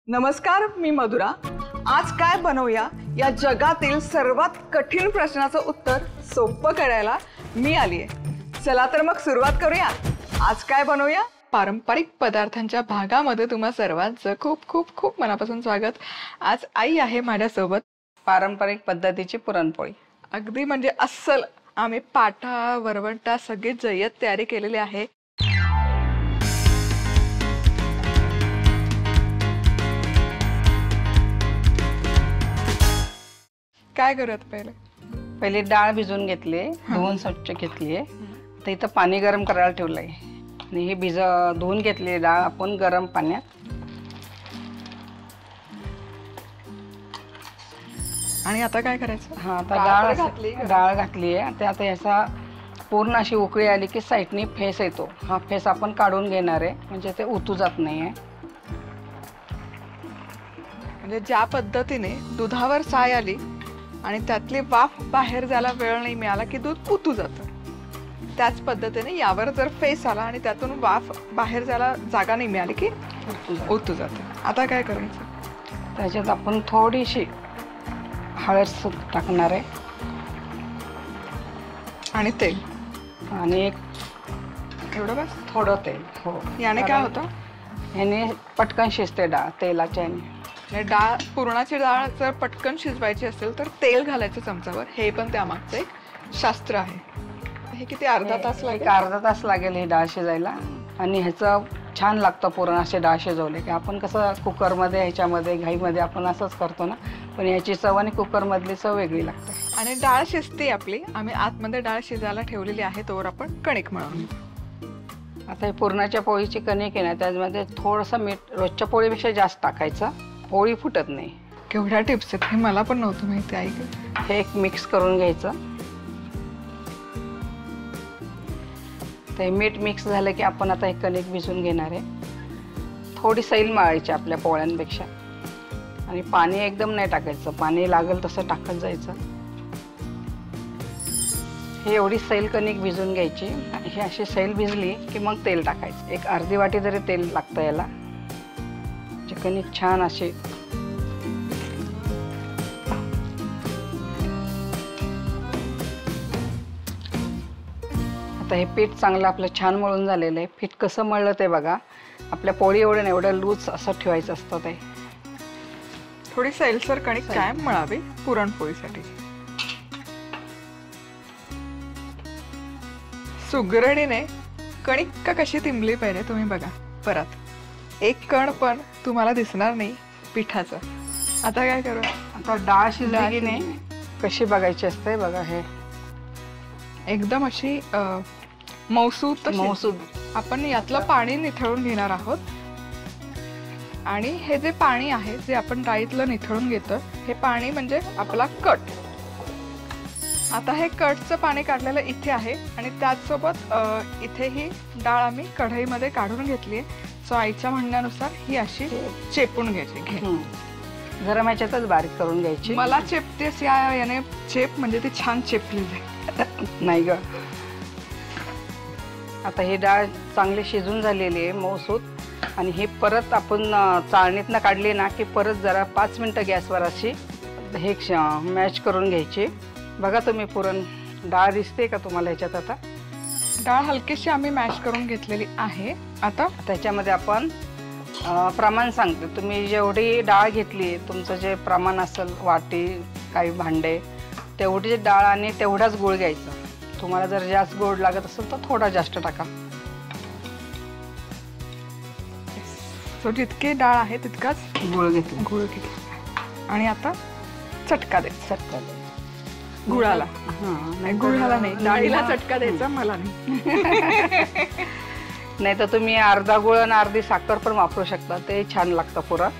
नमस्कार, मी मधुरा। आज काय बनवूया या जगातील सर्वात कठीण प्रश्नाचं उत्तर सोपं करायला मी आली आहे। चला तर मग सुरुवात करूया। आज काय बनवूया? पारंपरिक पदार्थांच्या भागामध्ये तुम्हा सर्वांचं खूप खूप खूप मनापासून स्वागत। आज आई आहे माझ्यासोबत। पारंपरिक पद्धतीची पुरणपोळी, अगदी म्हणजे अस्सल। आम्ही पाटा वरवंटा सगळी जय्यत तयारी केलेली आहे। काय करत पहिले डाळ भिजवून घेतली, धुवून स्वच्छ घेतली। तर इथं पाणी गरम करायला ठेवलंय आणि हे धुवून घेतली डाळ आपण गरम पाण्यात आणि आता काय करायचं? हा, आता डाळ घातली आहे। ते आता याचा पूर्ण अशी उकळी आली की साईडनी फेस येतो, हा फेस आपण काढून घेणार आहे, म्हणजे ते उतू जात नाहीये। म्हणजे ज्या पद्धतीने दुधावर साय आली आणि त्यातली वाफ बाहेर जायला वेळ नाही मिळाला की दूध उतू जातं, त्याच पद्धतीने यावर जर फेस आला आणि त्यातून वाफ बाहेर जायला जागा नाही मिळाली की उतू जातं। आता काय करायचं? त्याच्यात आपण थोडीशी हळद टाकणार आहे आणि तेल, आणि एवढं बस, थोडं तेल। हो, याने काय होतं? याने पटकन शिजते डाळ तेलाच्या याने। डाळ, पुरणाची डाळ जर पटकन शिजवायची असेल तर तेल घालायचं चमचावर, हे पण त्यामागचं एक शास्त्र आहे। हे किती अर्धा तास लागेल? अर्धा तास लागेल ही डाळ शिजायला। आणि ह्याचं छान लागतं पुरण असे डाळ शिजवले की। आपण कसं कुकरमध्ये ह्याच्यामध्ये घाईमध्ये आपण असंच करतो ना, पण याची चव आणि कुकरमधली चव वेगळी लागते। आणि डाळ शिजते आपली, आम्ही आतमध्ये डाळ शिजायला ठेवलेली आहे, तोवर आपण कणिक मळून घेऊ। आता हे पुरणाच्या पोळीची कणिक आहे ना, त्यामध्ये थोडंसं मीठ रोजच्या पोळीपेक्षा जास्त टाकायचं, पोळी फुटत नाही। केवढ्या टिप्स आहेत, हे मला पण नव्हतं माहिती। ऐक, हे एक मिक्स करून घ्यायचं। ते मीठ मिक्स झालं की आपण आता हे कणिक भिजवून घेणार आहे। थोडी सैल मळायची आपल्या पोळ्यांपेक्षा, आणि पाणी एकदम नाही टाकायचं, पाणी लागेल तसं टाकत जायचं। हे एवढी सैल कणिक भिजून घ्यायची। ही अशी सैल भिजली की मग तेल टाकायचं, एक अर्धी वाटी तरी तेल लागतं याला। कणिक छान असे आता हे पीठ चांगलं आपलं छान मळून झालेलं आहे। पीठ कसं मळलं ते बघा, आपल्या पोळी एवढं लूज असं ठेवायचं असतं। ते थोडी सैलसर कणिक कायम मळावी पुरणपोळीसाठी। सुगरणीने कणिक का कशी तिंबली पाहिजे तुम्ही बघा। परत एक कण पण तुम्हाला दिसणार नाही पिठाचं। आता काय करू? आता डाळ शिजली की नाही कशी बघायची असते बघा। हे एकदम अशी मऊसूत आपण यातलं पाणी निथळून घेणार आहोत। आणि हे जे पाणी आहे जे आपण डाळीतलं निथळून घेतो, हे पाणी म्हणजे आपला कट। आता हे कटचं पाणी काढलेलं इथे आहे, आणि त्याचसोबत इथे ही डाळ आम्ही कढईमध्ये काढून घेतली आहे। सो आईच्या म्हणण्यानुसार ही अशी चेपून घ्यायची, गरम ह्याच्यातच बारीक करून घ्यायची। मला चेपतेस याने चेप, म्हणजे ती छान चेपली जाईल। नाही ग, आता ही डाळ चांगली शिजून झालेली आहे मऊसूत। आणि ही परत आपण चाळणीतनं काढली ना की परत जरा 5 मिनिटं गॅसवर अशी हे मॅश करून घ्यायची। बघा तुम्ही पुरण डाळ दिसते का तुम्हाला ह्याच्यात? आता डाळ हलकीशी आम्ही मॅश करून घेतलेली आहे। आता त्याच्यामध्ये आपण प्रमाण सांगते, तुम्ही जेवढी डाळ घेतली, तुमचं जे प्रमाण असेल वाटी काही भांडे, तेवढी डाळ आणि तेवढाच गूळ घ्यायचा। तुम्हाला जर जास्त गोड लागत असेल तर थोडा जास्त टाका। सो जितकी डाळ आहे तितकाच गूळ घेतला। आणि आता चटका द्यायचा गुळाला। गुळाला नाही, डाळीला चटका द्यायचा, मला नाही। नाही तर तुम्ही अर्धा गुळ आणि अर्धी साखर पण वापरू शकता, ते छान लागतं पुरण।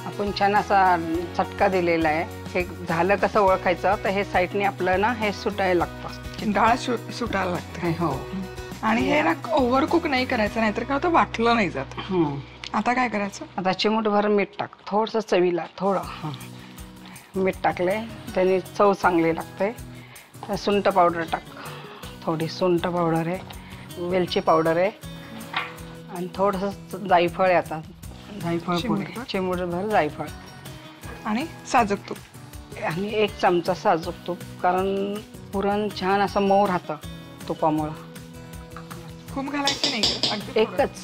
आपण छान असा चटका दिलेला आहे। हे झालं कसं ओळखायचं? तर हे साईडने आपलं ना हे सुटायला लागतं, डाळ सुटायला लागते। हो, आणि हे ना ओव्हर कुक नाही करायचं, नाहीतर काय होतं, वाटलं नाही जात। आता काय करायचं? आता चिमूटभर मीठ टाक, थोडंसं चवीला थोडं मीठ टाकले, त्याने चव चांगली लागते। सुंठ पावडर टाक, थोडी सुंठ पावडर आहे, वेलची पावडर आहे, आणि थोडंसं जायफळ आहे। आता जायफळ पुडी, चिमूटभर जायफळ आणि साजूक तूप आणि 1 चमचा साजूक तूप, कारण पुरण छान असं मऊ राहतं तुपामुळं. खूप घालायचं नाही का? अगदी एकच.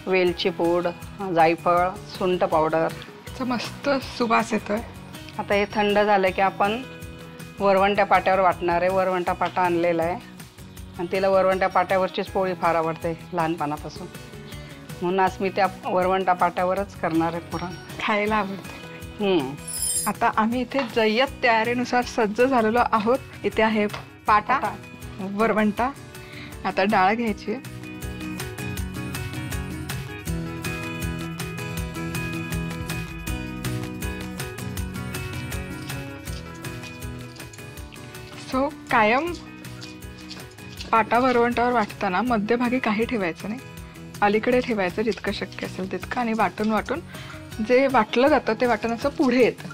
वेलची पूड, जायफळ, सुंठ पावडर. मस्त सुवास येतोय. आता हे थंड झालं की आपण वरवंट्या पाट्यावर वाटणार आहे. वरवंटा पाटा आणलेला आहे आणि तिला वरवंट्या पाट्यावरचीच पोळी फार आवडते लहानपणापासून, म्हणून आज मी त्या वरवंटा पाट्यावरच करणार आहे पुरण. खायला आवडते. आता आम्ही इथे जय्यत तयारीनुसार सज्ज झालेलो आहोत. इथे आहे पाटा, वरवंटा. आता डाळ घ्यायची. सो कायम पाटा वरवंटावर वाटताना मध्यभागी काही ठेवायचं नाही, अलीकडे ठेवायचं जितकं शक्य असेल तितकं, आणि वाटून वाटून जे वाटलं जातं ते वाटण्याचं पुढे येतं.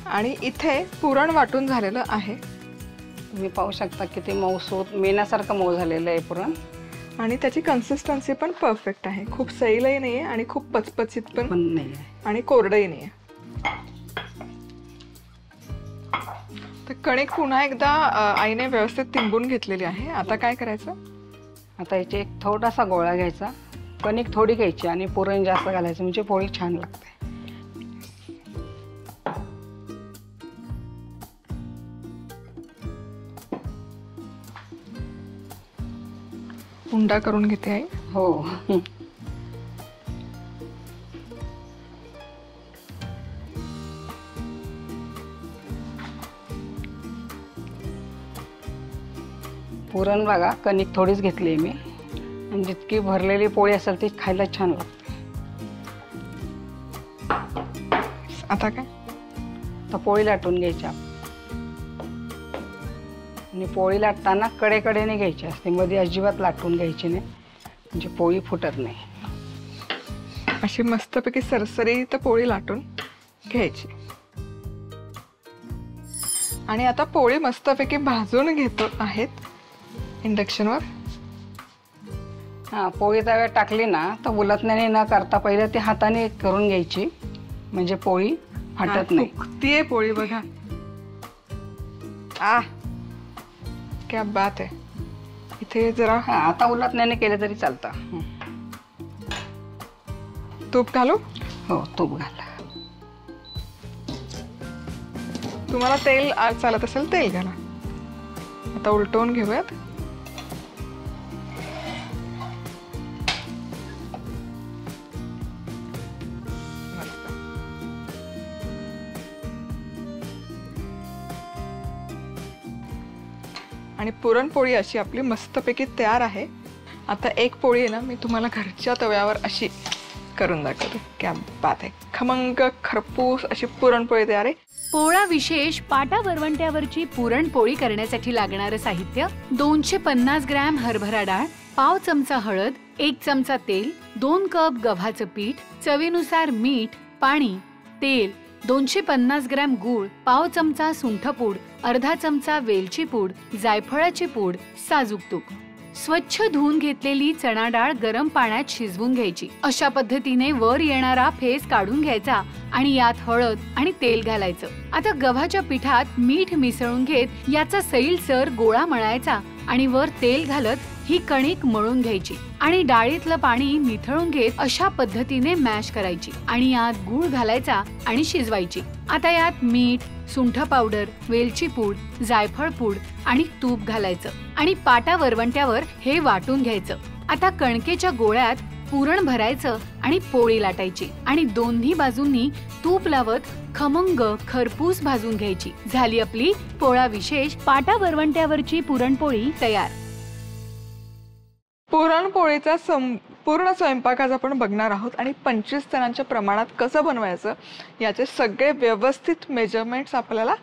आणि इथे पुरण वाटून झालेलं आहे. तुम्ही पाहू शकता किती मऊसूत मेण्यासारखं मऊ झालेलं आहे पुरण. आणि त्याची कन्सिस्टन्सी पण परफेक्ट आहे. खूप सैलही नाही आहे आणि खूप पचपचित पण नाही आहे आणि कोरडही नाही आहे. तर कणिक पुन्हा एकदा आईने व्यवस्थित तिंबून घेतलेली आहे. आता काय करायचं? आता याचे एक थोडासा गोळा घ्यायचा, कणिक थोडी घ्यायची आणि पुरण जास्त घालायचं, म्हणजे पोळी छान लागते. उंडा करून घेते आई. हो. पुरण बघा, कणिक थोडीच घेतली मी, आणि जितकी भरलेली पोळी असेल ती खायला छान लागते. आता काय? तर पोळी लाटून घ्यायची आणि पोळी लाटताना कडेकडेने घ्यायची असते, मध्ये अजिबात लाटून घ्यायची नाही, म्हणजे पोळी फुटत नाही. अशी मस्तपैकी सरसरीत पोळी लाटून घ्यायची. आणि आता पोळी मस्तपैकी भाजून घेतो आहेत इंडक्शनवर. पोळी तव्यात टाकली ना तर उलटण्याने न करता पहिले ती हाताने करून घ्यायची, म्हणजे पोळी फाटत नाही. ती पोळी बघा. क्या बात आहे. इथे जरा आता उलटण्याने केले तरी चालतं. तूप घालू? हो, तूप घाला. तुम्हाला तेल चालत असेल तेल घाला. आता उलटवून घेऊयात. आणि पुरणपोळी अशी आपली मस्तपैकी तयार आहे. आता एक पोळी आहे ना मी तुम्हाला घरच्या तव्यावर अशी करून दाखवते. क्या बात आहे. खमंग खरपूस अशी पुरणपोळी तयार आहे. पोळा विशेष पाटा वरवंट्यावरची पुरणपोळी करण्यासाठी लागणारं साहित्य: 250 ग्रॅम हरभरा डाळ, पाव चमचा हळद, 1 चमचा तेल, 2 कप गव्हाचं पीठ, चवीनुसार मीठ, पाणी, तेल, 250 ग्रॅम गूळ, पाव चमचा सुंठपूड, अर्धा चमचा वेलची पूड, जायफळाची पूड, साजूक तूप. स्वच्छ धुवून घेतलेली चणा डाळ गरम पाण्यात शिजवून घ्यायची. अशा पद्धतीने वर येणारा फेस काढून घ्यायचा आणि यात हळद आणि तेल घालायचं. आता गव्हाच्या पिठात मीठ मिसळून घेत याचा सैलसर गोळा मळायचा आणि वर तेल घालत ही कणिक मळून घ्यायची आणि डाळीतलं पाणी निथळून घेत अशा पद्धतीने मॅश करायची आणि यात गूळ घालायचा आणि शिजवायची. आता यात मीठ, सुंठ पावडर, वेलची पूड, जायफळ पूड आणि तूप घालायचं आणि पाटा वरवंट्यावर हे वाटून घ्यायचं. आता कणकेच्या गोळ्यात पुरण भरायचं आणि पोळी लाटायची आणि दोन्ही बाजूंनी तूप लावत खमंग खरपूस भाजून घ्यायची. झाली आपली पोळा विशेष पाटा वरवंट्यावरची पुरणपोळी तयार. पुरणपोळीचा पूर्ण स्वयंपाक आज आपण बघणार आहोत आणि 25 जणांच्या प्रमाणात कसं बनवायचं याचे सगळे व्यवस्थित मेजरमेंट्स आपल्याला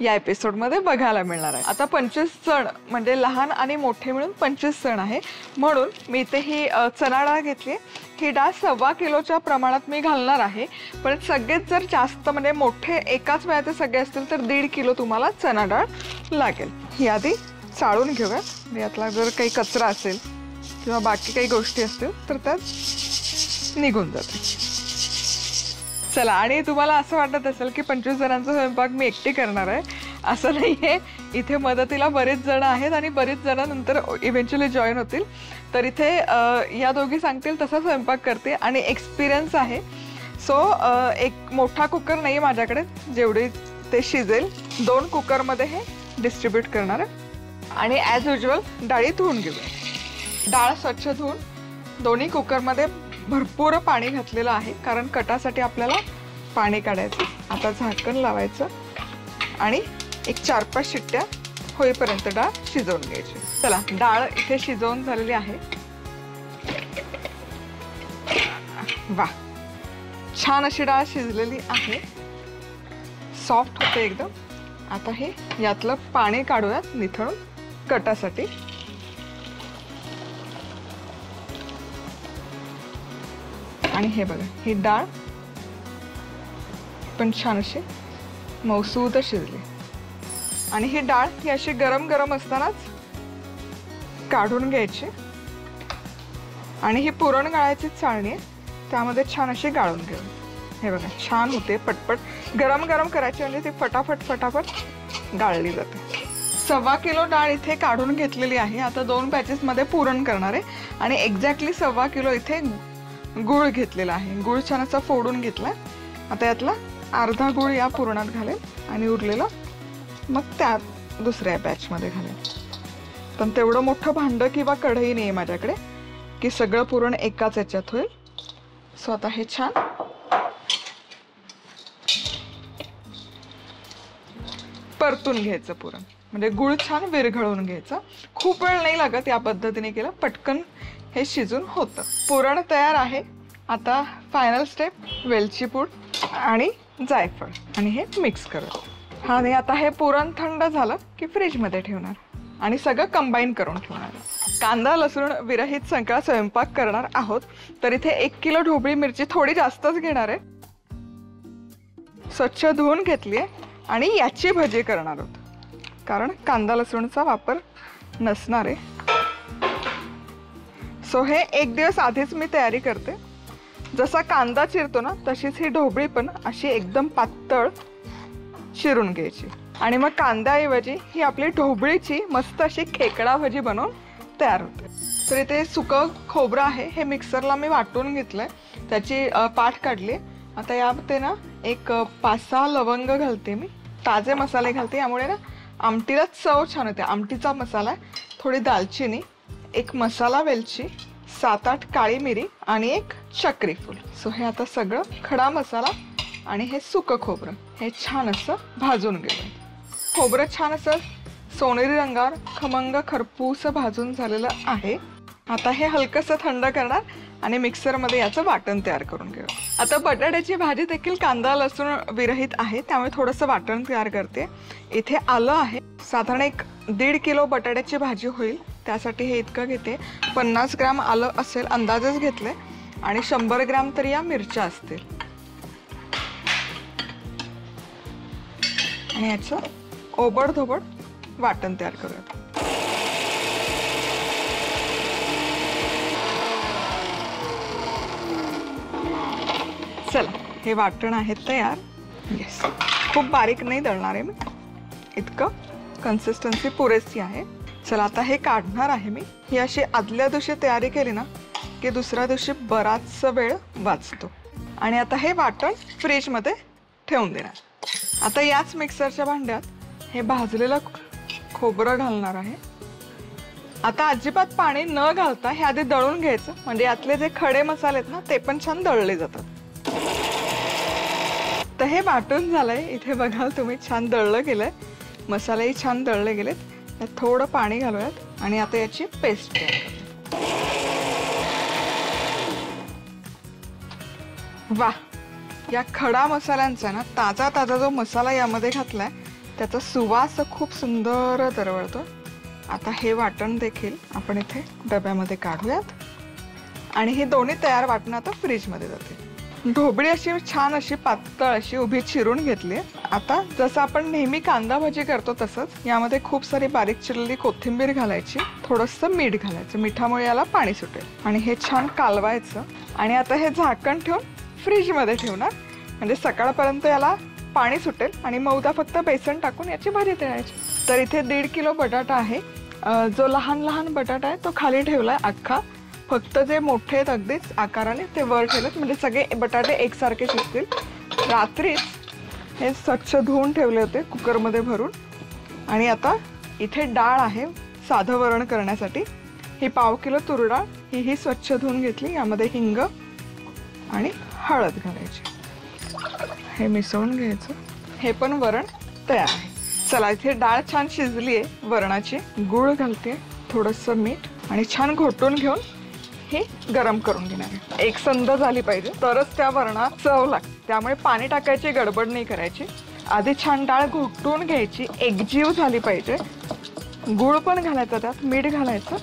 या एपिसोडमध्ये बघायला मिळणार आहे. आता 25 जण म्हणजे लहान आणि मोठे मिळून 25 जण आहे, म्हणून मी इथे ही चणा डाळ घेतली. ही डाळ 1.25 किलोच्या प्रमाणात मी घालणार आहे, पण सगळेच जर जास्त म्हणजे मोठे एकाच वेळाचे सगळे असतील तर 1.5 किलो तुम्हाला चणा डाळ लागेल. ही आधी चाळून घेऊया. यातला जर काही कचरा असेल किंवा बाकी काही गोष्टी असतील तर त्यात निघून जाते. चला, आणि तुम्हाला असं वाटत असेल की 25 जणांचा स्वयंपाक मी एकटी करणार आहे, असं नाही आहे. इथे मदतीला बरेच जण आहेत आणि बरेच जण नंतर इव्हेंच्युअली जॉईन होतील. तर इथे या दोघी सांगतील तसा स्वयंपाक करते आणि एक्सपिरियन्स आहे. सो एक मोठा कुकर नाही माझ्याकडे, जेवढे ते शिजेल 2 कुकरमध्ये हे डिस्ट्रीब्यूट करणार आहे. आणि ॲज युजल डाळी धुवून घेऊया. डाळ स्वच्छ धुवून दोन्ही कुकरमध्ये भरपूर पाणी घातलेलं आहे, कारण कटासाठी आपल्याला पाणी काढायचं. आता झाकण लावायचं आणि एक 4-5 शिट्ट्या होईपर्यंत डाळ शिजवून घ्यायची. चला, डाळ इथे शिजवून झालेली आहे. वा, छान अशी डाळ शिजलेली आहे, सॉफ्ट होते एकदम. आता हे यातलं पाणी काढूयात निथळून कटासाठी. आणि हे बघा, ही डाळ पण छान अशी मऊसूद शिजली. आणि ही डाळ ही अशी गरम गरम असतानाच काढून घ्यायची. आणि ही पुरण गाळायची चाळणी आहे, त्यामध्ये छान अशी गाळून घेऊ. हे बघा, छान होते. पटपट गरम गरम करायची म्हणजे ती फटाफट फटाफट गाळली जाते. 1.25 किलो डाळ इथे काढून घेतलेली आहे. आता 2 बॅचेसमध्ये पुरण करणार आहे आणि एक्झॅक्टली 1.25 किलो इथे गूळ घेतलेला आहे. गूळ छान असा फोडून घेतला. आता यातला अर्धा गूळ या पुरणात घालेल आणि उरलेलं मग त्यात दुसऱ्या बॅचमध्ये घालेल. पण तेवढं मोठं भांडं किंवा कढई नाही आहे माझ्याकडे की सगळं पुरण एकाच याच्यात होईल. सो आता हे छान परतून घ्यायचं पुरण, म्हणजे गूळ छान विरघळून घ्यायचा. खूप वेळ नाही लागत या पद्धतीने केलं, पटकन हे शिजून होतं. पुरण तयार आहे. आता फायनल स्टेप, वेलची पूड आणि जायफळ आणि हे मिक्स करत. आणि आता हे पुरण थंड झालं की फ्रीजमध्ये ठेवणार आणि सगळं कंबाईन करून ठेवणार. कांदा लसूण विरहित सगळा स्वयंपाक करणार आहोत, तर इथे 1 किलो ढोबळी मिरची थोडी जास्तच घेणार आहे. स्वच्छ धुवून घेतली आहे आणि याची भजी करणार आहोत, कारण कांदा लसूणचा वापर नसणार आहे. सो हे 1 दिवस आधीच मी तयारी करते. जसा कांदा चिरतो ना तशीच ही ढोबळी पण अशी एकदम पातळ चिरून घ्यायची. आणि मग कांद्याऐवजी ही आपली ढोबळीची मस्त अशी खेकडा भजी बनवून तयार होते. तर इथे सुकं खोबरं आहे, हे मिक्सरला मी वाटून घेतलंय, त्याची पाट काढली. आता यामध्ये ना एक 5-6 लवंग घालते मी, ताजे मसाले घालते, यामुळे ना आमटीला चव छान होते. आमटीचा मसाला आहे, थोडी दालचिनी, एक मसाला वेलची, 7-8 काळी मिरी आणि एक चक्री फूल. सो हे आता सगळं खडा मसाला आणि हे सुकं खोबरं हे छान असं भाजून घेऊया. खोबरं छान असं सोनेरी रंगावर खमंग खरपूस भाजून झालेलं आहे. आता हे हलकंसं थंड करणार आणि मिक्सरमध्ये याचं वाटण तयार करून घेऊ. आता बटाट्याची भाजी देखील कांदा लसूण विरहित आहे, त्यामुळे थोडंसं वाटण तयार करते. इथे आलं आहे, साधारण 1.5 किलो बटाट्याची भाजी होईल, त्यासाठी हे इतकं घेते. 50 ग्रॅम आलं असेल, अंदाजच घेतले, आणि 100 ग्रॅम तरी या मिरच्या असतील. आणि याचं ओबडधोबड वाटण तयार करूयात. चला, हे वाटण आहे तयार. येस, खूप बारीक नाही दळणार आहे मी, इतकं कन्सिस्टन्सी पुरेशी आहे. चला, आता हे काढणार आहे मी. ही अशी आदल्या दिवशी तयारी केली ना की दुसऱ्या दिवशी बराच वेळ वाचतो. आणि आता हे वाटण फ्रीजमध्ये ठेवून देणार. आता याच मिक्सरच्या भांड्यात हे भाजलेलं खोबरं घालणार आहे. आता अजिबात पाणी न घालता हे आधी दळून घ्यायचं, म्हणजे यातले जे खडे मसाले आहेत ना ते पण छान दळले जातात. तर हे वाटून झालंय, इथे बघाल तुम्ही छान दळलं गेलंय, मसालेही छान दळले गेलेत. त्यात थोडं पाणी घालूयात आणि आता याची पेस्ट तयार करूया. वा, या खडा मसाल्यांचा ना ताजा ताजा जो मसाला यामध्ये घातलाय त्याचा सुवास खूप सुंदर दरवळतो. आता हे वाटण देखील आपण इथे डब्यामध्ये काढूयात आणि हे दोन्ही तयार वाटणं आता फ्रीजमध्ये जाते. ढोबळी अशी छान अशी पातळ अशी उभी चिरून घेतली. आता जसं आपण नेहमी कांदा भाजी करतो तसंच यामध्ये खूप सारी बारीक चिरलेली कोथिंबीर घालायची, थोडंसं मीठ घालायचं. मिठामुळे याला पाणी सुटेल आणि हे छान कालवायचं. आणि आता हे झाकण ठेवून फ्रीजमध्ये ठेवणार, म्हणजे सकाळपर्यंत याला पाणी सुटेल आणि मग उद्या फक्त बेसन टाकून याची भाजी तळायची. तर इथे 1.5 किलो बटाटा आहे. जो लहान लहान बटाटा आहे तो खाली ठेवलाय अख्खा. फक्त जे मोठे आहेत अगदीच आकाराने ते वर ठेवलेत, म्हणजे सगळे बटाटे एकसारखे शिजतील. रात्रीच हे स्वच्छ धुवून ठेवले होते कुकरमध्ये भरून. आणि आता इथे डाळ आहे साधं वरण करण्यासाठी. ही 1/2 किलो तूर डाळ ही स्वच्छ धुवून घेतली. यामध्ये हिंग आणि हळद घालायची, हे मिसळून घ्यायचं. हे पण वरण तयार आहे. चला, इथे डाळ छान शिजली आहे वरणाची. गूळ घालते, थोडंसं मीठ आणि छान घोटून घेऊन हे गरम करून घेणार आहे. एकसंध झाली पाहिजे तरच त्या वरणात चव लागते. त्यामुळे पाणी टाकायची गडबड नाही करायची. आधी छान डाळ घोटून घ्यायची, एकजीव झाली पाहिजे. गूळ पण घालायचा, त्यात मीठ घालायचं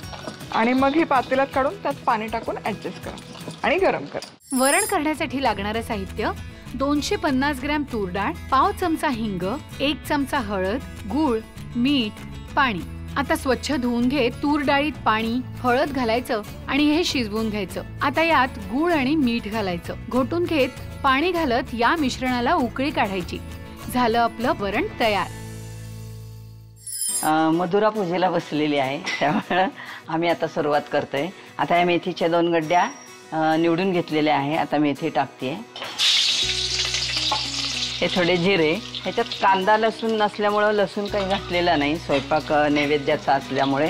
आणि मग ही पातेल्यात काढून त्यात पाणी टाकून ऍडजस्ट करा आणि गरम करा. वरण करण्यासाठी लागणारं साहित्य: 250 ग्रॅम तूर डाळ, 1/2 चमचा हिंग, 1 चमचा हळद, गूळ, मीठ, पाणी. आता स्वच्छ धुवून घेत तूर डाळीत पाणी, हळद घालायचं आणि हे शिजवून घ्यायचं. आता यात गूळ आणि मीठ घालायचं. घोटून घेत पाणी घालत या मिश्रणाला उकळी काढायची. झालं आपलं वरण तयार. मधुरा पूजेला बसलेली आहे, त्यामुळे आम्ही आता सुरुवात करतोय. आता या मेथीच्या 2 गड्ड्या निवडून घेतलेल्या आहे. आता मेथी टाकते. हे थोडे जिरे. ह्याच्यात कांदा लसूण नसल्यामुळं लसूण काही घातलेला नाही, स्वयंपाक नैवेद्याचा असल्यामुळे.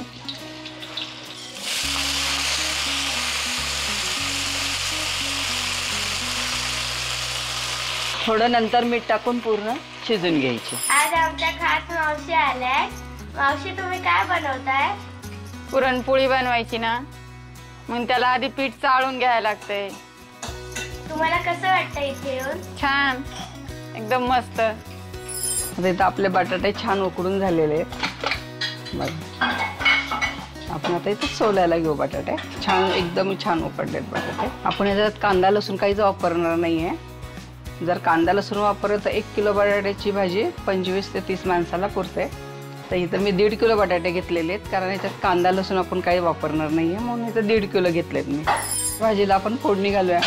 थोडं नंतर मीठ टाकून पूर्ण शिजून घ्यायची. आज आमच्या खास मावशी आल्याय. मावशी, तुम्ही काय बनवताय? पुरणपोळी बनवायची ना, मग त्याला आधी पीठ चाळून घ्यायला लागतंय. तुम्हाला कसं वाटतं इथे येऊन? छान, एकदम मस्त. आता इथं आपले बटाटे छान उकडून झालेले आहेत. बघा, आपण आता इथं सोलायला घेऊ बटाटे. छान, एकदम छान उकडलेत बटाटे. आपण याच्यात कांदा लसूण काहीच वापरणार नाही आहे. जर कांदा लसूण वापरलं तर 1 किलो बटाट्याची भाजी 25 ते 30 माणसाला पुरते. तर इथं मी 1.5 किलो बटाटे घेतलेले आहेत, कारण याच्यात कांदा लसूण आपण काही वापरणार नाही आहे, म्हणून इथं 1.5 किलो घेतलेत मी. भाजीला आपण फोडणी घालूया.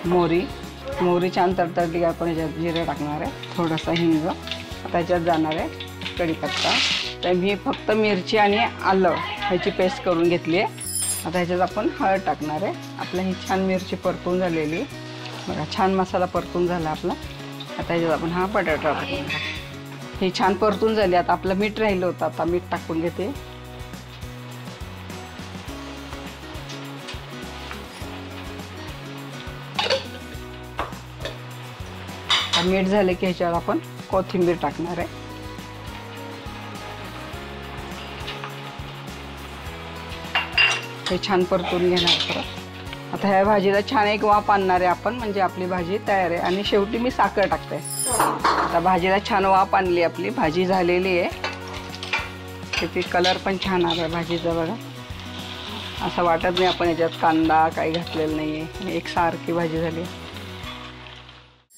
मोहरी छान तडतडली की आपण याच्यात जिरे टाकणार आहे, थोडासा हिंग, त्याच्यात जाणार आहे कढीपत्ता. तर मी फक्त मिरची आणि आलं ह्याची पेस्ट करून घेतली आहे. आता ह्याच्यात आपण हळद टाकणार आहे. आपल्या ही छान मिरची परतून झालेली बघा, छान मसाला परतून झाला आपला. आता ह्याच्यात आपण हा बटाटा टाकून, ही छान परतून झाली. आता आपलं मीठ राहिलं होतं, आता मीठ टाकून घेते. मीठ झाले की ह्याच्यावर आपण कोथिंबीर टाकणार आहे. हे छान परतून घेणार परत. आता ह्या भाजीला छान एक वाफ आणणार आहे आपण, म्हणजे आपली भाजी तयार आहे. आणि शेवटी मी साखर टाकते. आता भाजीला छान वाफ आणली, आपली भाजी झालेली आहे. किती कलर पण छान आला भाजीचा बघा. असं वाटत नाही आपण याच्यात कांदा काही घातलेला नाही आहे. एकसारखी भाजी झाली.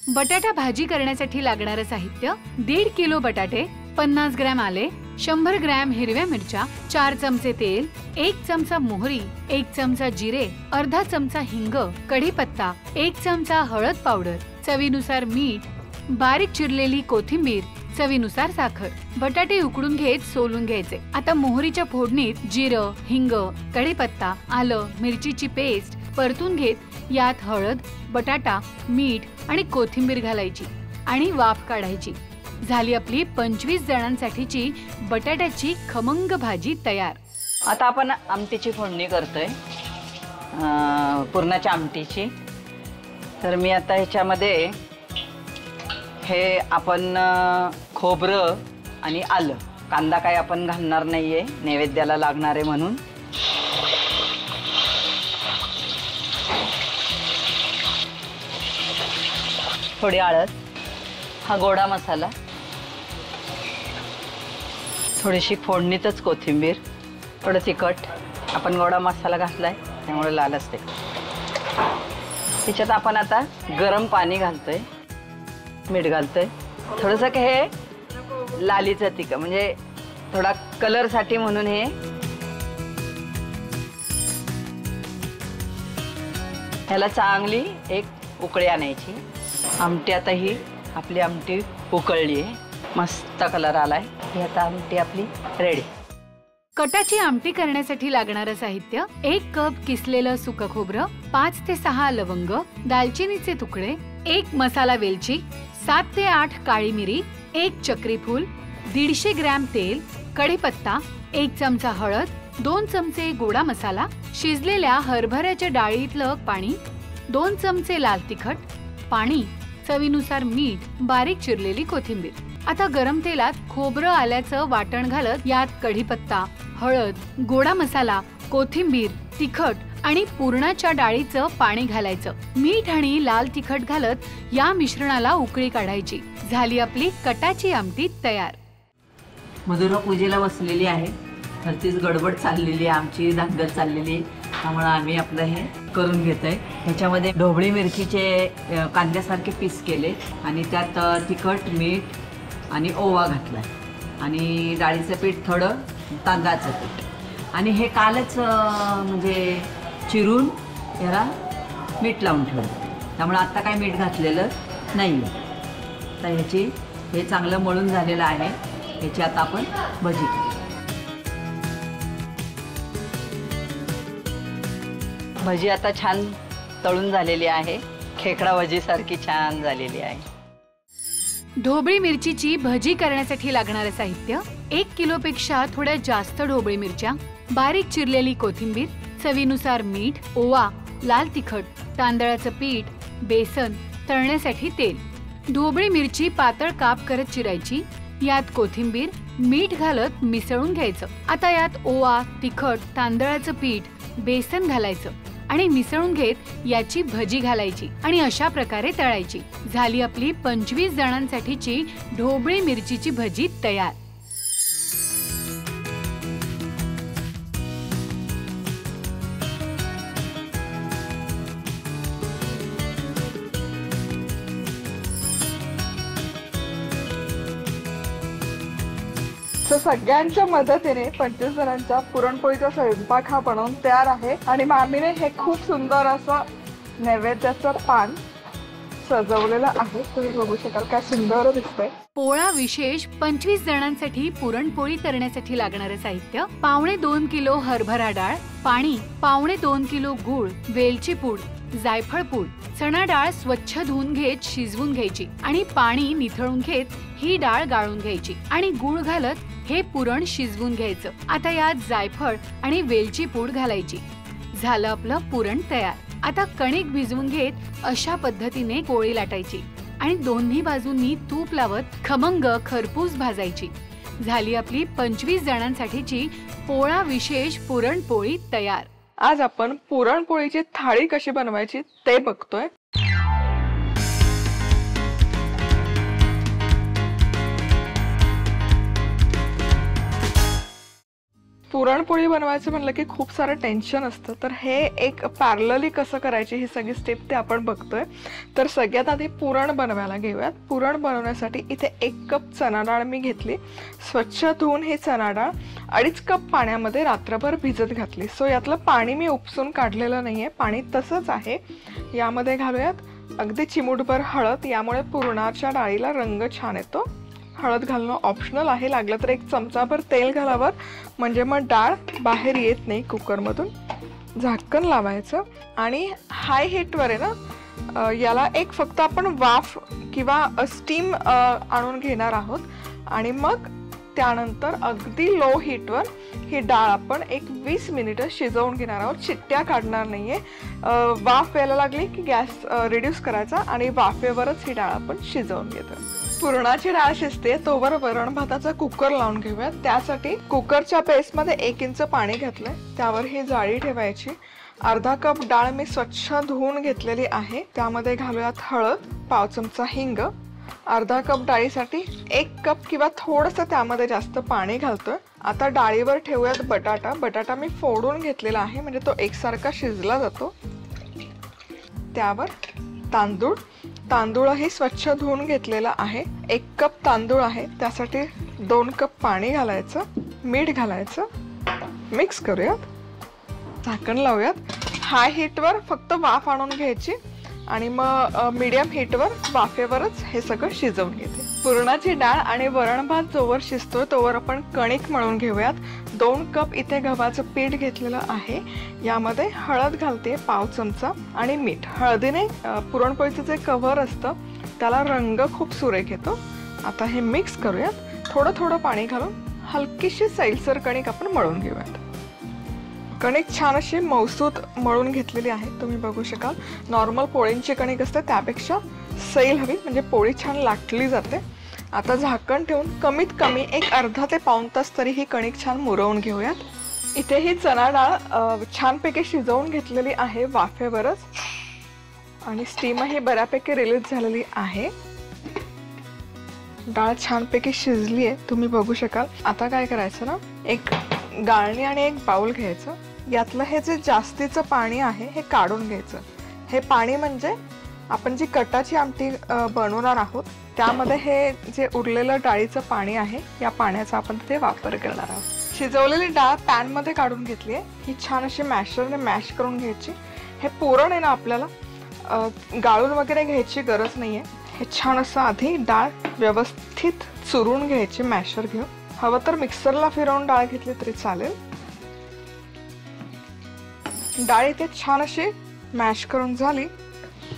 बटाटा भाजी करण्यासाठी लागणारं साहित्य: 1.5 किलो बटाटे, 50 ग्रॅम आले, 100 ग्रॅम हिरव्या मिरच्या, 4 चमचे तेल, 1 चमचा मोहरी, 1 चमचा जिरे, अर्धा चमचा हिंग, कढीपत्ता, 1 चमचा हळद पावडर, चवीनुसार मीठ, बारीक चिरलेली कोथिंबीर, चवीनुसार साखर. बटाटे उकडून घेत सोलून घ्यायचे. आता मोहरीच्या फोडणीत जिरं, हिंग, कढीपत्ता, आलं, मिरचीची पेस्ट परतून घेत यात हळद, बटाटा, मीठ आणि कोथिंबीर घालायची आणि वाफ काढायची. झाली आपली 25 जणांसाठीची बटाट्याची खमंग भाजी तयार. आता आपण आमटीची फोडणी करतोय, पुरणाच्या आमटीची. तर मी आता ह्याच्यामध्ये हे आपण खोबरं आणि आलं, कांदा काय आपण घालणार नाहीये, नैवेद्याला लागणार आहे म्हणून. थोडी हळद, हा गोडा मसाला, थोडीशी फोडणीतच कोथिंबीर, थोडं तिखट. आपण गोडा मसाला घातलाय त्यामुळे लाल असते. त्याच्यात आपण आता गरम पाणी घालतोय, मीठ घालतोय थोडंसं. हे लालीचं तिखट म्हणजे थोडा कलरसाठी म्हणून हे. ह्याला चांगली एक उकळी आणायची. आमटी आता ही आपली आमटी उकळली आहे, मस्त कलर आलाय. ही आता आमटी आपली रेडी. कटाची आमटी करण्यासाठी लागणारं साहित्य: 1 कप किसलेलं सुकं खोबरं, 5 ते 6 लवंग, दालचिनीचे तुकडे, 1 मसाला वेलची, 7 ते 8 काळी मिरी, 1 चक्री फूल, 150 ग्रॅम तेल, कढीपत्ता, 1 चमचा हळद, 2 चमचे गोडा मसाला, शिजलेल्या हरभऱ्याच्या डाळीतलं पाणी, 2 चमचे लाल तिखट, पाणी, चवीनुसार मीठ, बारीक चिरलेली कोथिंबीर. आता गरम तेलात खोबरं आल्याचं वाटण घालत यात कढीपत्ता, हळद, गोडा मसाला, कोथिंबीर, तिखट आणि पुरणाच्या डाळीचं पाणी घालायचं. मीठ आणि लाल तिखट घालत या मिश्रणाला उकळी काढायची. झाली आपली कटाची आमटी तयार. मधुरा पूजेला बसलेली आहे. घरचीच गडबड चाललेली आहे, आमची धांदल चाललेली आहे. त्यामुळे आम्ही आपलं हे करून घेतोय. ह्याच्यामध्ये ढोबळी मिरचीचे कांद्यासारखे पीस केले आणि त्यात तिखट, मीठ आणि ओवा घातला आणि डाळीचं पीठ, थोडं तांदळाचं पीठ आणि हे कालच म्हणजे चिरून याला मीठ लावून ठेवलं. त्यामुळे आत्ता काय मीठ घातलेलं नाही आहे. तर ह्याची हे चांगलं मळून झालेलं आहे. ह्याची आता आपण भजी करू. भजी आता छान तळून झालेली आहे. खेकडा भजीसारखी छान झालेली आहे. ढोबळी मिरचीची भजी करण्यासाठी लागणारं साहित्य: 1 किलोपेक्षा थोड्या जास्त ढोबळी मिरच्या, बारीक चिरलेली कोथिंबीर, चवीनुसार मीठ, ओवा, लाल तिखट, तांदळाचं पीठ, बेसन, तळण्यासाठी तेल. ढोबळी मिरची पातळ काप करत चिरायची. यात कोथिंबीर, मीठ घालत मिसळून घ्यायचं. आता यात ओवा, तिखट, तांदळाचं पीठ, बेसन घालायचं आणि मिसळून घेत याची भजी घालायची आणि अशा प्रकारे तळायची. झाली आपली 25 जणांसाठीची ढोबळी मिरचीची भजी तयार. तर सगळ्यांच्या मदतीने 25 जणांचा पुरणपोळीचा स्वयंपाक हा बनवून तयार आहे आणि मामीने हे खूप सुंदर असं नैवेद्याचं पान सजवलेलं आहे. तुम्ही बघू शकाल काय सुंदर दिसतंय. पोळा विशेष 25 जणांसाठी पुरणपोळी करण्यासाठी लागणारं साहित्य: पावणे 2 किलो हरभरा डाळ, पाणी, पावणे 2 किलो गूळ, वेलची पूड, जायफळ पूड, चणा डाळ स्वच्छ धुवून घेत शिजवून घ्यायची आणि पाणी निथळून घेत ही डाळ गाळून घ्यायची आणि गूळ घालत हे पुरण शिजवून घ्यायचं. आता यात जायफळ आणि वेलची पूड घालायची. झालं आपलं पुरण तयार. आता कणिक भिजवून घेत अशा पद्धतीने पोळी लाटायची आणि दोन्ही बाजूंनी तूप लावत खमंग खरपूस भाजायची. झाली आपली 25 जणांसाठीची पोळा विशेष पुरणपोळी तयार. आज आपण पुरणपोळीची थाळी कशी बनवायची ते बघतोय. पुरणपोळी बनवायचं म्हणलं की खूप सारं टेन्शन असतं. तर हे एक पॅरलली कसं करायची ही सगळी स्टेप ते आपण बघतोय. तर सगळ्यात आधी पुरण बनवायला घेऊयात. पुरण बनवण्यासाठी इथे 1 कप चणा डाळ मी घेतली. स्वच्छ धुवून ही चणा डाळ 2.5 कप पाण्यामध्ये रात्रभर भिजत घातली. सो यातलं पाणी मी उपसून काढलेलं नाहीये, पाणी तसंच आहे. यामध्ये घालूयात अगदी चिमूटभर हळद. यामुळे पुरणाच्या डाळीला रंग छान येतो. हळद घालणं ऑप्शनल आहे. लागलं तर 1 चमचाभर तेल घालावं म्हणजे मग डाळ बाहेर येत नाही कुकरमधून. झाकण लावायचं आणि हाय हीटवर आहे ना याला एक फक्त आपण वाफ किंवा स्टीम आणून घेणार आहोत आणि मग त्यानंतर अगदी लो हीटवर ही डाळ आपण एक 20 मिनिटं शिजवून घेणार आहोत. शिट्ट्या काढणार नाहीये. वाफ यायला लागली की गॅस रिड्यूस करायचा आणि वाफेवरच ही डाळ आपण शिजवून घेतो. पुरणाची डाळ शिजते तोवर वरण भाताचा कुकर लावून घेऊयात. त्यासाठी कुकरच्या बेसमध्ये 1 इंच पाणी घातलंय. त्यावर ही जाळी ठेवायची अर्धा कप डाळ मी स्वच्छ धुवून घेतलेली आहे, त्यामध्ये घालूयात हळद, पाव चमचा हिंग. अर्धा कप डाळीसाठी 1 कप किंवा थोडंसं त्यामध्ये जास्त पाणी घालतोय. आता डाळीवर ठेवूयात बटाटा. बटाटा मी फोडून घेतलेला आहे, म्हणजे तो एकसारखा शिजला जातो. त्यावर तांदूळ. तांदूळही स्वच्छ धुवून घेतलेला आहे. 1 कप तांदूळ आहे, त्यासाठी 2 कप पाणी घालायचं, मीठ घालायचं, मिक्स करूयात, झाकण लावूयात. हाय हीटवर फक्त वाफ आणून घ्यायची आणि मग मीडियम हीटवर वाफेवरच हे सगळं शिजवून घेते. पुरणाची डाळ आणि वरण भात जोवर शिजतोय तोवर आपण कणिक मळून घेऊयात. 2 कप इथे गव्हाचं पीठ घेतलेलं आहे. यामध्ये हळद घालते, पाव चमचा, आणि मीठ. हळदीने पुरणपोळीचं जे कव्हर असतं त्याला रंग खूप सुरेख येतो. आता हे मिक्स करूयात. थोडं थोडं पाणी घालून हलकीशी सैलसर कणिक आपण मळून घेऊयात. कणिक छान अशी मौसूत मळून घेतलेली आहे, तुम्ही बघू शकाल. नॉर्मल पोळींची कणिक असते त्यापेक्षा सैल हवी, म्हणजे पोळी छान लाटली जाते. आता झाकण ठेवून कमीत कमी एक अर्धा ते पाऊण तास तरी ही कणिक छान मुरवून घेऊयात. इथे ही चणा डाळ छानपैकी शिजवून घेतलेली आहे वाफेवरच, आणि स्टीमही बऱ्यापैकी रिलीज झालेली आहे. डाळ छानपैकी शिजली आहे, तुम्ही बघू शकाल. आता काय करायचं ना, एक गाळणी आणि एक बाउल घ्यायचं. यातलं हे जे जास्तीचं पाणी आहे हे काढून घ्यायचं. हे पाणी म्हणजे आपण जी कटाची आमटी बनवणार आहोत त्यामध्ये हे जे उरलेलं डाळीचं पाणी आहे, या पाण्याचा आपण ते वापर करणार आहोत. शिजवलेली डाळ पॅनमध्ये काढून घेतली आहे. ही छान अशी मॅशरने मॅश करून घ्यायची. हे पुरण आहे ना, आपल्याला गाळून वगैरे घ्यायची गरज नाही आहे. हे छान असं आधी डाळ व्यवस्थित चुरून घ्यायची मॅशर घेऊन. हवं तर मिक्सरला फिरवून डाळ घेतली तरी चालेल. डाळ इथे छान अशी मॅश करून झाली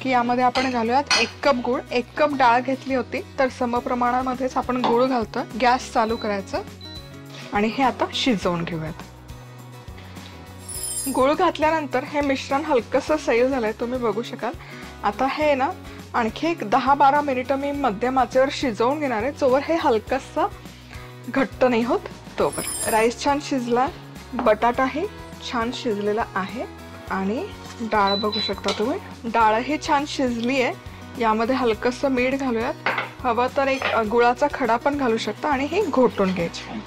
की यामध्ये आपण घालूयात 1 कप गूळ. 1 कप डाळ घेतली होती तर समप्रमाणामध्येच आपण गूळ घालतोय. गॅस चालू करायचं आणि हे आता शिजवून घेऊयात. गूळ घातल्यानंतर हे मिश्रण हलकंसं सैल झालंय, तुम्ही बघू शकाल. आता हे ना आणखी एक 10-12 मिनिटं मी मध्यम आचेवर शिजवून घेणार आहे, जोवर हे हलकंसं घट्ट नाही होत तोवर. राईस छान शिजला, बटाटाही छान शिजलेला आहे, आणि डाळ बघू शकता तुम्ही. डाळही छान शिजली आहे. यामध्ये हलकंसं मीठ घालूयात. हवं तर एक गुळाचा खडा पण घालू शकता, आणि हे घोटून घ्यायचे.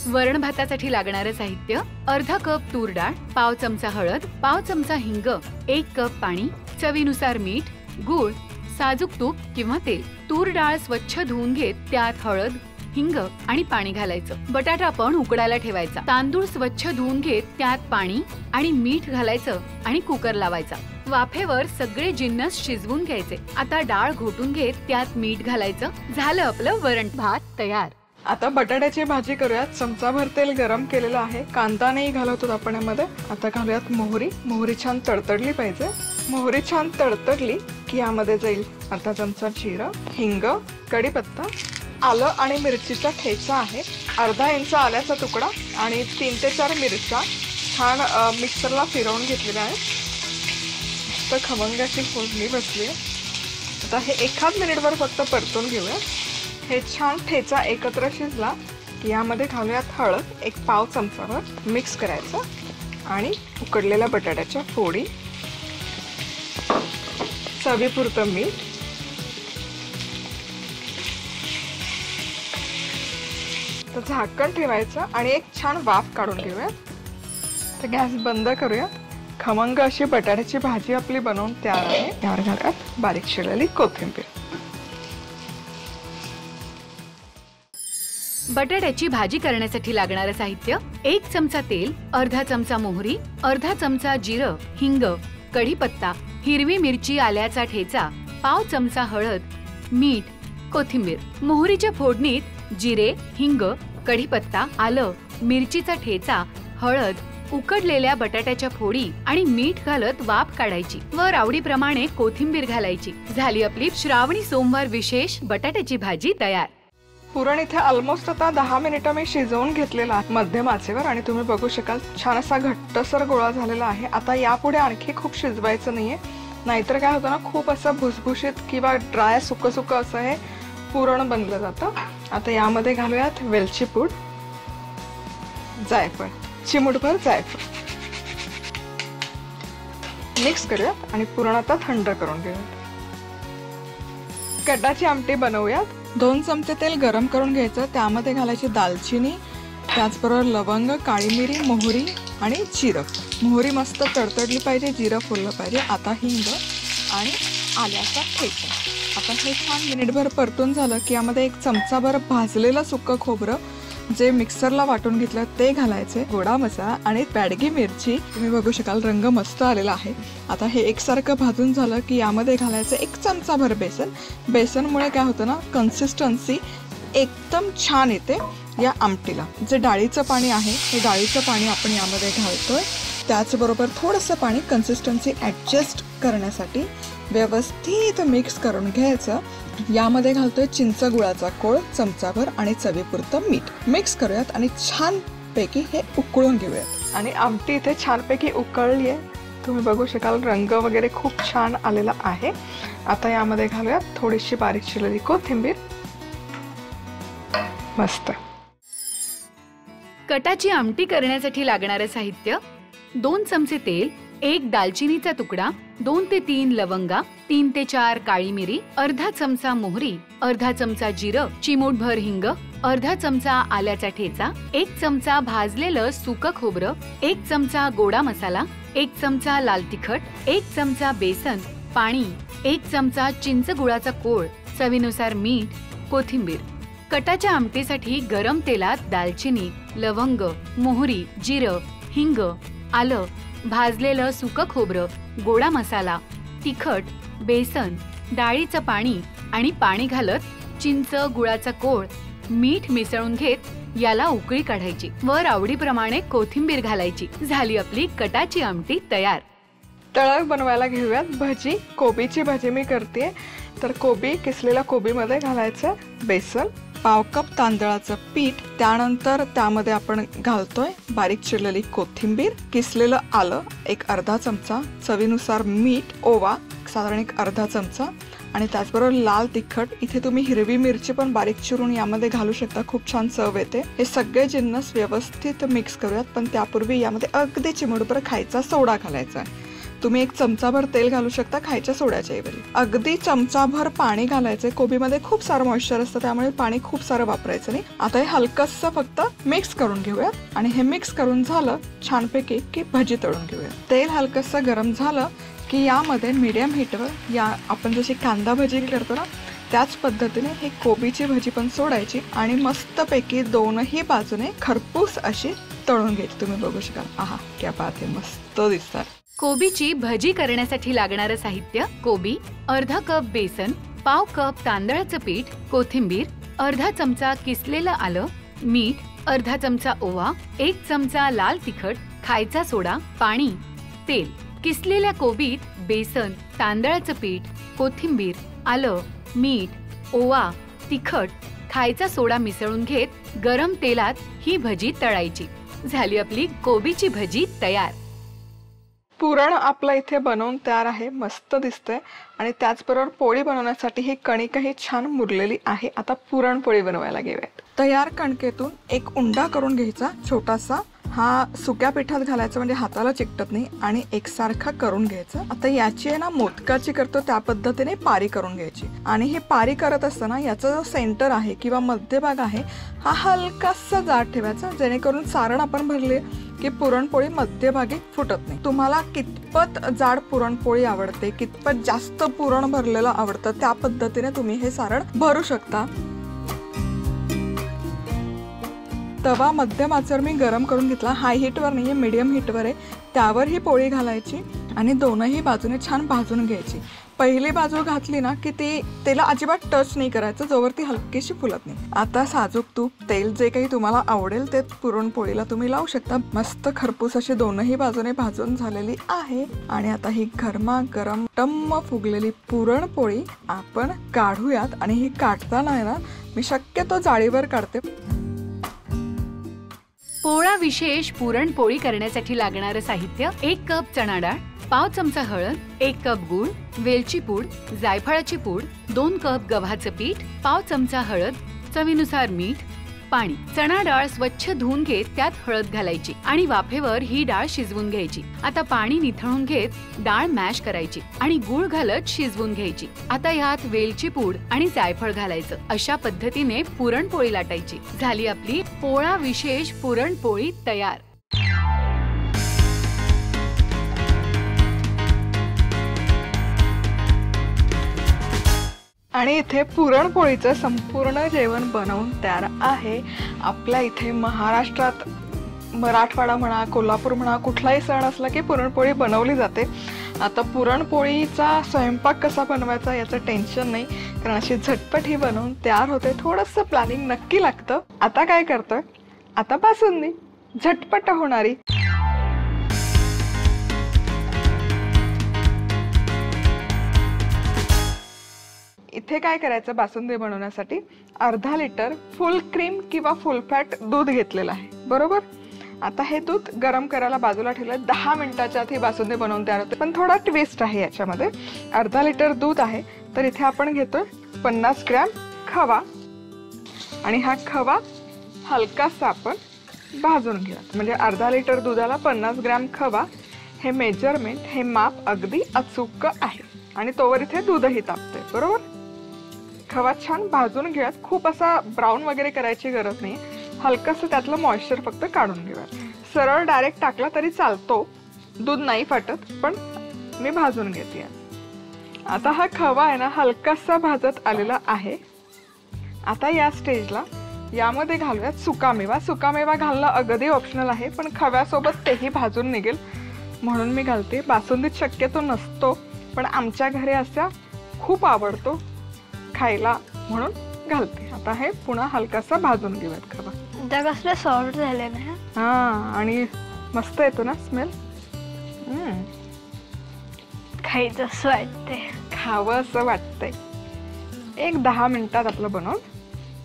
वरण भातासाठी लागणारं साहित्य: अर्धा कप तूर डाळ, पाव चमचा हळद, पाव चमचा हिंग, 1 कप पाणी, चवीनुसार मीठ, गूळ, साजूक तूप किंवा तेल. तूर डाळ स्वच्छ धुवून घेत त्यात हळद, हिंग आणि पाणी घालायचं. बटाटा पण उकडायला ठेवायचा. तांदूळ स्वच्छ धुवून घेत त्यात पाणी आणि मीठ घालायचं आणि कुकर लावायचा. वाफेवर सगळे जिन्नस शिजवून घ्यायचे. आता डाळ घोटून घेत त्यात मीठ घालायचं. झालं आपलं वरण भात तयार. आता बटाट्याची भाजी करूयात. चमचाभर तेल गरम केलेलं आहे. कांदा नाही घालवतो आपण यामध्ये. आता घालूयात मोहरी. मोहरी छान तडतडली पाहिजे. मोहरी छान तडतडली की यामध्ये जाईल अर्धा चमचा जिरं, हिंग, कढीपत्ता, आलं आणि मिरचीचा ठेचा आहे, अर्धा इंच आल्याचा तुकडा आणि 3 ते 4 मिरच्या छान मिक्सरला फिरवून घेतलेल्या आहेत. तर खमंग अशी फोडणी बसली आहे. आता हे 1 मिनिटभर फक्त परतून घेऊया. हे छान ठेचा एकत्र शिजला की यामध्ये घालूयात हळद, 1 पाव चमचाभर, मिक्स करायचं, आणि उकडलेल्या बटाट्याच्या फोडी, चवीपुरतं मीठ, तर झाकण ठेवायचं आणि एक छान वाफ काढून घेऊयात. तर गॅस बंद करूयात. खमंग अशी बटाट्याची भाजी आपली बनवून तयार आहे. यावर घालूयात बारीक चिरलेली कोथिंबीर. बटाट्याची भाजी करण्यासाठी लागणारं साहित्य: 1 चमचा तेल, अर्धा चमचा मोहरी, अर्धा चमचा जिरं, हिंग, कढीपत्ता, हिरवी मिरची आल्याचा ठेचा, पाव चमचा हळद, मीठ, कोथिंबीर. मोहरीच्या फोडणीत जिरे, हिंग, कढीपत्ता, आलं, मिरचीचा ठेचा, हळद, उकडलेल्या बटाट्याच्या फोडी आणि मीठ घालत वाफ काढायची. वर आवडीप्रमाणे कोथिंबीर घालायची. झाली आपली श्रावणी सोमवार विशेष बटाट्याची भाजी तयार. पुरण इथे ऑलमोस्ट आता 10 मिनिटं मी शिजवून घेतलेला आहे मध्यम आचेवर, आणि तुम्ही बघू शकाल छान असा घट्टसर गोळा झालेला आहे. आता यापुढे आणखी खूप शिजवायचं नाहीये, नाहीतर काय होतं ना, खूप असं भुसभुशीत किंवा ड्राय सुकं असं हे पुरण बनलं जातं. आता यामध्ये घालूयात वेलची पूड, जायफळ, चिमूटभर जायफळ, मिक्स करूयात आणि पुरण आता थंड करून घेऊयात. कटाची आमटी बनवूयात. 2 चमचे तेल गरम करून घ्यायचं. त्यामध्ये घालायची दालचिनी, त्याचबरोबर लवंग, काळी मिरी, मोहरी आणि जिरं. मोहरी मस्त तडतडली पाहिजे, जिरं फुललं पाहिजे. आता हिंग आणि आल्याचा ठेचा. आपण हे छान मिनिटभर परतून झालं की यामध्ये 1 चमचाभर भाजलेलं सुकं खोबरं जे मिक्सरला वाटून घेतलं ते घालायचे. गोडा मसाला आणि बॅडगी मिरची. तुम्ही बघू शकाल रंग मस्त आलेला आहे. आता हे एकसारखं भाजून झालं की यामध्ये घालायचं 1 चमचाभर बेसन. बेसनमुळे काय होतं ना, कन्सिस्टन्सी एकदम छान येते या आमटीला. जे डाळीचं पाणी आहे हे डाळीचं पाणी आपण यामध्ये घालतोय. त्याचबरोबर थोडंसं पाणी कन्सिस्टन्सी ॲडजस्ट करण्यासाठी व्यवस्थित मिक्स करून घ्यायचं. यामध्ये घालतोय चिंच गुळाचा कोळ चमचाभर आणि चवीपुरतं मीठ. मिक्स करूयात आणि छानपैकी हे उकळून घेऊयात. आणि आमटी इथे छानपैकी उकळली आहे. तुम्ही बघू शकाल रंग वगैरे खूप छान आलेला आहे. आता यामध्ये घालूयात थोडीशी बारीक चिरलेली कोथिंबीर. मस्त. कटाची आमटी करण्यासाठी लागणारं साहित्य: 2 चमचे तेल, 1 दालचिनीचा तुकडा, 2 ते 3 लवंगा, 3 ते 4 काळी मिरी, अर्धा चमचा मोहरी, अर्धा चमचा जिरं, चिमूटभर हिंग, अर्धा चमचा आल्याचा ठेचा, 1 चमचा भाजलेलं सुकं खोबरं, 1 चमचा गोडा मसाला, 1 चमचा लाल तिखट, 1 चमचा बेसन, पाणी, 1 चमचा चिंच गुळाचा कोळ, चवीनुसार मीठ, कोथिंबीर. कटाच्या आमटीसाठी गरम तेलात दालचिनी, लवंग, मोहरी, जिरं, हिंग, आलं, भाजलेलं सुकं खोबरं, गोडा मसाला, तिखट, बेसन, डाळीचं पाणी आणि पाणी घालत चिंच गुळाचा कोळ, मीठ मिसळून घेत याला उकळी काढायची. वर आवडीप्रमाणे कोथिंबीर घालायची. झाली आपली कटाची आमटी तयार. तळक बनवायला घेऊयात. भजी, कोबीची भजी मी करते. तर कोबी, किसलेल्या कोबीमध्ये घालायचं बेसन, पाव कप तांदळाचं पीठ, त्यानंतर त्यामध्ये आपण घालतोय बारीक चिरलेली कोथिंबीर, किसलेलं आलं 1 अर्धा चमचा, चवीनुसार मीठ, ओवा साधारण 1 अर्धा चमचा आणि त्याचबरोबर लाल तिखट. इथे तुम्ही हिरवी मिरची पण बारीक चिरून यामध्ये घालू शकता, खूप छान चव येते. हे सगळे जिन्नस व्यवस्थित मिक्स करूयात. पण त्यापूर्वी यामध्ये अगदी चिमूटभर खायचा सोडा घालायचा आहे. तुम्ही 1 चमचाभर तेल घालू शकता खायच्या सोड्याच्या ऐवजी. अगदी चमचाभर पाणी घालायचंय. कोबीमध्ये खूप सारं मॉइश्चर असतं त्यामुळे पाणी खूप सारं वापरायचं नाही. आता हे हलकसं फक्त मिक्स करून घेऊयात आणि हे मिक्स करून झालं छानपैकी की भजी तळून घेऊयात. तेल हलकसं गरम झालं की यामध्ये मीडियम हीटवर या आपण जशी कांदा भजी करतो ना त्याच पद्धतीने ही कोबीची भजी पण सोडायची आणि मस्तपैकी दोनही बाजूने खरपूस अशी तळून घ्यायची. तुम्ही बघू शकाल. आहा, क्या बात आहे, मस्त दिसतात. कोबीची भजी करण्यासाठी लागणारं साहित्य: कोबी, अर्धा कप बेसन, पाव कप तांदळाचं पीठ, कोथिंबीर, अर्धा चमचा किसलेलं आलं, मीठ, अर्धा चमचा ओवा, 1 चमचा लाल तिखट, खायचा सोडा, पाणी, तेल. किसलेल्या कोबीत बेसन, तांदळाचं पीठ, कोथिंबीर, आलं, मीठ, ओवा, तिखट, खायचा सोडा मिसळून घेत गरम तेलात ही भजी तळायची. झाली आपली कोबीची भजी तयार. पुरण आपलं इथे बनवून तयार आहे. मस्त दिसतंय. आणि त्याचबरोबर पोळी बनवण्यासाठी ही कणिकही छान मुरलेली आहे. आता पुरणपोळी बनवायला घेऊयात. तयार कणकेतून 1 उंडा करून घ्यायचा छोटासा. हा सुक्या पिठात घालायचा म्हणजे हाताला चिकटत नाही आणि एकसारखा करून घ्यायचा. आता याची आहे ना मोदकाची करतो त्या पद्धतीने पारी करून घ्यायची. आणि हे पारी करत असताना याचा जो सेंटर आहे किंवा मध्यभाग आहे हा हलकासा जाड ठेवायचा, जेणेकरून सारण आपण भरले की पुरणपोळी मध्यभागी फुटत नाही. तुम्हाला कितपत जाड पुरणपोळी आवडते, कितपत जास्त पुरण भरलेलं आवडतं त्या पद्धतीने तुम्ही हे सारण भरू शकता. तवा मध्यम आचेवर मी गरम करून घेतला. हाय हीटवर नाहीये, मीडियम हीटवर आहे. त्यावर ही पोळी घालायची आणि दोनही बाजूने छान भाजून घ्यायची. पहिली बाजू घातली ना की त्याला अजिबात टच नाही करायचं जोवर ती हलकीशी फुलत नाही. आता साजूक तूप, तेल जे काही तुम्हाला आवडेल ते पुरणपोळीला तुम्ही लावू शकता. मस्त खरपूस अशी दोनही बाजूने भाजून झालेली आहे. आणि आता ही गरमागरम टम्म फुगलेली पुरणपोळी आपण काढूयात. आणि ही काढताना आहे ना मी शक्यतो जाळीवर काढते. पोळा विशेष पुरणपोळी करण्यासाठी लागणारं साहित्य: 1 कप चणा डाळ, पाव चमचा हळद, 1 कप गूळ, वेलची पूड, जायफळाची पूड, 2 कप गव्हाचं पीठ, पाव चमचा हळद, चवीनुसार मीठ, पाणी. चणा डाळ स्वच्छ धुवून घेत त्यात हळद घालायची आणि वाफेवर ही डाळ शिजवून घ्यायची. आता पाणी निथळून घेत डाळ मॅश करायची आणि गूळ घालत शिजवून घ्यायची. आता ह्यात वेलची पूड आणि जायफळ घालायचं. अशा पद्धतीने पुरणपोळी लाटायची. झाली आपली पोळा विशेष पुरणपोळी तयार. आणि इथे पुरणपोळीचं संपूर्ण जेवण बनवून तयार आहे. आपल्या इथे महाराष्ट्रात मराठवाडा म्हणा, कोल्हापूर म्हणा, कुठलाही सण असला की पुरणपोळी बनवली जाते. आता पुरणपोळीचा स्वयंपाक कसा बनवायचा याचं टेन्शन नाही, कारण अशी झटपट ही बनवून तयार होते. थोडंसं प्लॅनिंग नक्की लागतं. आता काय करतोय, आता बासुंदी झटपट होणारी. इथे काय करायचं, बासुंदी बनवण्यासाठी अर्धा लिटर फुल क्रीम किंवा फुल फॅट दूध घेतलेलं आहे, बरोबर. आता हे दूध गरम करायला बाजूला ठेवलं. 10 मिनिटाच्या आत ही बासुंदी बनवून तयार होते. पण थोडा ट्विस्ट आहे याच्यामध्ये. अर्धा लिटर दूध आहे तर इथे आपण घेतोय 50 ग्रॅम खवा आणि हा खवा हलकासा आपण भाजून घेऊया. म्हणजे अर्धा लिटर दुधाला 50 ग्रॅम खवा, हे मेजरमेंट, हे माप अगदी अचूक आहे. आणि तोवर इथे दूधही तापते, बरोबर. खवा छान भाजून घेऊयात. खूप असा ब्राऊन वगैरे करायची गरज नाही. हलकंसं त्यातलं मॉइश्चर फक्त काढून घेऊयात. सरळ डायरेक्ट टाकला तरी चालतो, दूध नाही फाटत, पण मी भाजून घेते. आता हा खवा आहे ना हलकासा भाजत आलेला आहे. आता या स्टेजला यामध्ये घालूयात सुकामेवा. सुकामेवा घालणं अगदी ऑप्शनल आहे, पण खव्यासोबत तेही भाजून निघेल म्हणून मी घालते. बासुंदीत शक्यतो नसतो, पण आमच्या घरी असा खूप आवडतो खायला म्हणून घालते. आता हे पुन्हा हलकासा भाजून घेऊयात खवा. कसलं सॉफ्ट झाले ना. हा, आणि मस्त येतो ना स्मेल. खायचं असं वाटतंय, खावं असं वाटतंय. एक 10 मिनिटात आपलं बनवून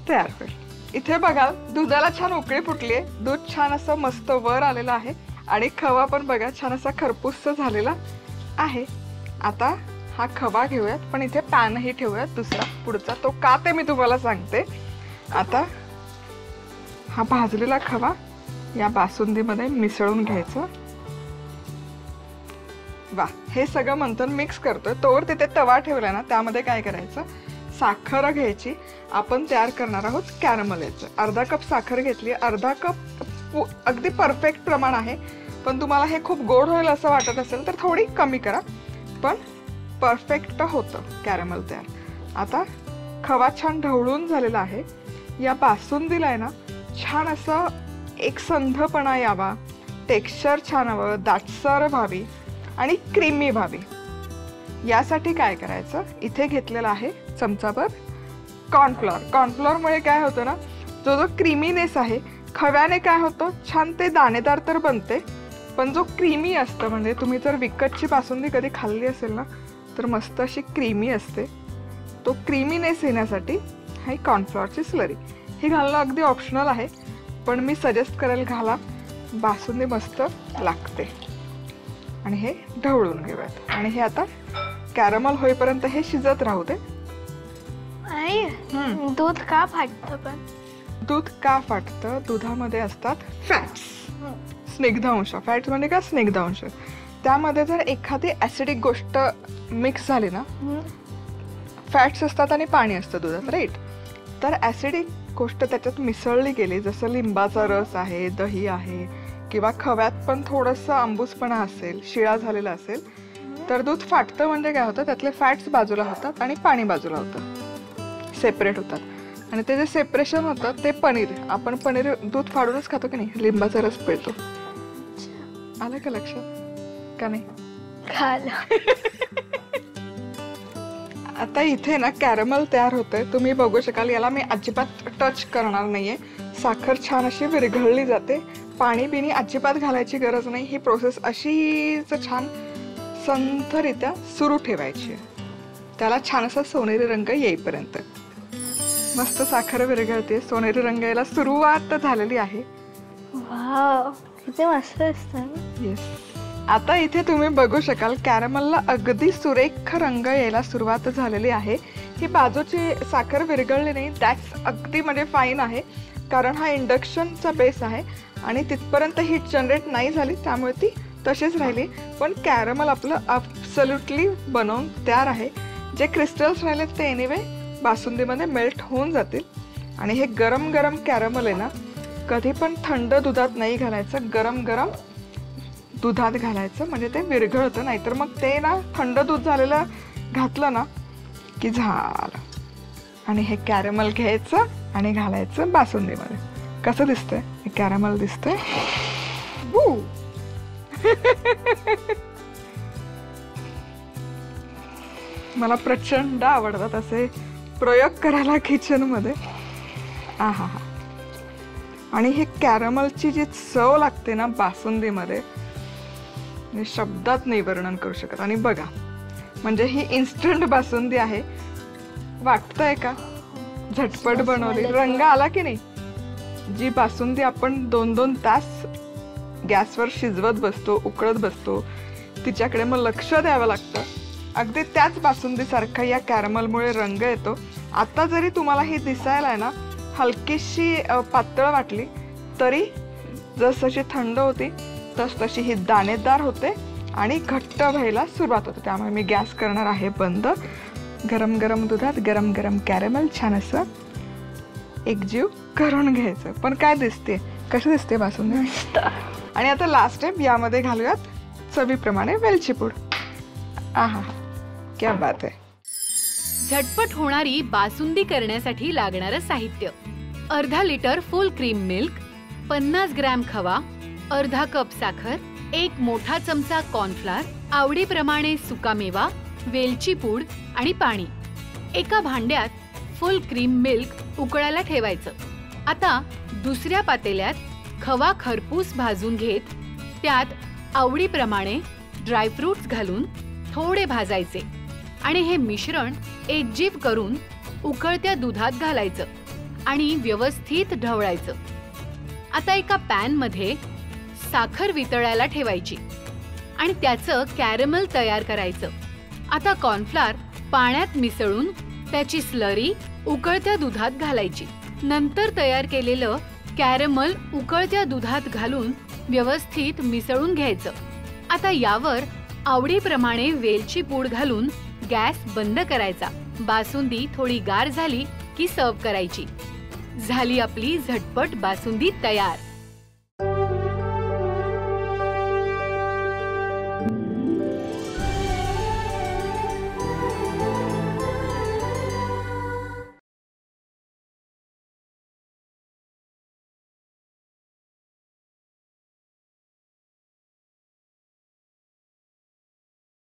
तयार होईल. इथे बघा दुधाला छान उकळी फुटलीये. दूध छान असं मस्त वर आलेलं आहे आणि खवा पण बघा छान असा खरपूस झालेला आहे. आता हा खवा घेऊयात, पण इथे पॅनही ठेवूयात दुसरा पुढचा. तो का ते मी तुम्हाला सांगते. आता हा भाजलेला खवा या बासुंदीमध्ये मिसळून घ्यायचं. वा, हे सगळं मंथन मिक्स करतोय. तोवर तिथे तवा ठेवला ना, त्यामध्ये काय करायचं, साखर घ्यायची. आपण तयार करणार आहोत कॅरमल याचं. अर्धा कप साखर घेतली. अर्धा कप अगदी परफेक्ट प्रमाण आहे, पण तुम्हाला हे खूप गोड होईल असं वाटत असेल तर थोडी कमी करा, पण परफेक्ट होतं कॅरमल तयार. आता खवा छान ढवळून झालेला आहे. या बासुंदीला आहे ना छान असं एकसंधपणा यावा, टेक्स्चर छान हवं, दाटसर व्हावी आणि क्रीमी व्हावी. यासाठी काय करायचं, इथे घेतलेला आहे चमचाभर कॉर्नफ्लॉर. कॉर्नफ्लॉरमुळे काय होतं ना, जो जो क्रीमीनेस आहे, खव्याने काय होतं छान ते दाणेदार तर बनते, पण जो क्रीमी असतं, म्हणजे तुम्ही जर विकतची बासुंदी कधी खाल्ली असेल ना तर मस्त अशी क्रीमी असते. तो क्रीमीनेस येण्यासाठी ही कॉर्नफ्लॉरची स्लरी ही घालणं अगदी ऑप्शनल आहे, पण मी सजेस्ट करेल घाला. बासुंदी मस्त लागते. आणि हे ढवळून घेऊयात. आणि हे आता कॅरमल होईपर्यंत हे शिजत राहू दे. दूध का फाटतं, पण दूध का फाटतं, दुधामध्ये असतात फॅट्स, स्निग्धांश. फॅट्स म्हणजे का, स्निग्धांश. त्यामध्ये जर एखादी ऍसिडिक गोष्ट मिक्स झाली ना, फॅट्स असतात आणि पाणी असतं दुधात, राईट. तर ऍसिडिक गोष्ट त्याच्यात मिसळली गेली, जसं लिंबाचा रस आहे, दही आहे, किंवा खव्यात पण थोडंसं आंबूसपणा असेल, शिळा झालेला असेल, तर दूध फाटतं. म्हणजे काय होतं, त्यातले फॅट्स बाजूला होतात आणि पाणी बाजूला होतं, सेपरेट होतात. आणि ते जे सेपरेशन होतं ते पनीर, आपण पनीर दूध फाडूनच खातो की नाही, लिंबाचा रस पिळतो. आलं का लक्षात का नाही? आता इथे ना कॅरमल तयार होतंय, तुम्ही बघू शकाल. याला मी अजिबात टच करणार नाहीये. साखर छान अशी विरघळली जाते. पाणी बिणी अजिबात घालायची गरज नाही. ही प्रोसेस अशीच छान संथरित्या सुरू ठेवायची. त्याला छान असा सोनेरी रंग येईपर्यंत. मस्त साखर विरघळते, सोनेरी रंग यायला सुरुवात झालेली आहे. वाव, किती मस्त दिसतं. येस. आता इथे तुम्ही बघू शकाल कॅरमलला अगदी सुरेख रंग यायला सुरुवात झालेली आहे. ही बाजूची साखर विरघळली नाही, दॅट्स अगदी म्हणजे फाईन आहे. कारण हा इंडक्शनचा बेस आहे आणि तिथपर्यंत हीट जनरेट नाही झाली, त्यामुळे ती तशीच राहिली. पण कॅरमल आपलं ॲब्सोल्युटली बनवून तयार आहे. जे क्रिस्टल्स राहिले ते एनिवे बासुंदीमध्ये मेल्ट होऊन जातील. आणि हे गरम गरम कॅरमल आहे ना, कधी पण थंड दुधात नाही घालायचं, गरम गरम दुधात घालायचं, म्हणजे ते विरघळतं. नाहीतर मग ते ना थंड दूध झालेलं घातलं ना की झालं. आणि हे कॅरमल घ्यायचं आणि घालायचं बासुंदीमध्ये. कसं दिसतंय हे कॅरमल? दिसतंय मला प्रचंड आवडतात असे प्रयोग करायला किचनमध्ये. आहा हा. आणि हे कॅरमलची जी चव लागते ना बासुंदीमध्ये, मी शब्दात नाही वर्णन करू शकत. आणि बघा, म्हणजे ही इन्स्टंट बासुंदी आहे. वाटतंय का झटपट बनवली? रंग आला की नाही? जी बासुंदी आपण 2-2 तास गॅसवर शिजवत बसतो, उकळत बसतो, तिच्याकडे मग लक्ष द्यावं लागतं. अगदी त्याच बासुंदीसारखा या कॅरमलमुळे रंग येतो. आता जरी तुम्हाला ही दिसायला आहे ना हलकीशी पातळ वाटली, तरी जसजशी थंड होती तशी ही दाणेदार होते आणि घट्ट व्हायला सुरुवात होते. त्यामुळे मी गॅस करणार आहे बंद. गरम गरम दुधात गरम गरम कॅरमल छान असं एकजीव करून घ्यायचं. पण काय दिसते, कशी दिसते बासुंदी? आणि आता लास्ट स्टेप, यामध्ये घालूयात चवीप्रमाणे वेलची पूड. आहा, क्या बात आहे. झटपट होणारी बासुंदी करण्यासाठी लागणारं साहित्य: अर्धा लिटर फुल क्रीम मिल्क, 50 ग्रॅम खवा, अर्धा कप साखर, 1 मोठा चमचा कॉर्नफ्लोअर, आवडीप्रमाणे सुकामेवा, वेलची पूड आणि पाणी. एका भांड्यात फुल क्रीम मिल्क उकळायला ठेवायचं. आता दुसऱ्या पातेल्यात खवा खरपूस भाजून घेत त्यात आवडीप्रमाणे ड्रायफ्रुट्स घालून थोडे भाजायचे आणि हे मिश्रण एकजीव करून उकळत्या दुधात घालायचं आणि व्यवस्थित ढवळायचं. आता एका पॅनमध्ये साखर वितळायला ठेवायची आणि त्याचं कॅरमल तयार करायचं. आता कॉर्नफ्लोअर पाण्यात मिसळून त्याची स्लरी उकळत्या दुधात घालायची. नंतर तयार केलेलं कॅरमल उकळत्या दुधात घालून व्यवस्थित मिसळून घ्यायचं. आता यावर आवडीप्रमाणे वेलची पूड घालून गॅस बंद करायचा. बासुंदी थोडी गार झाली की सर्व्ह करायची. झाली आपली झटपट बासुंदी तयार.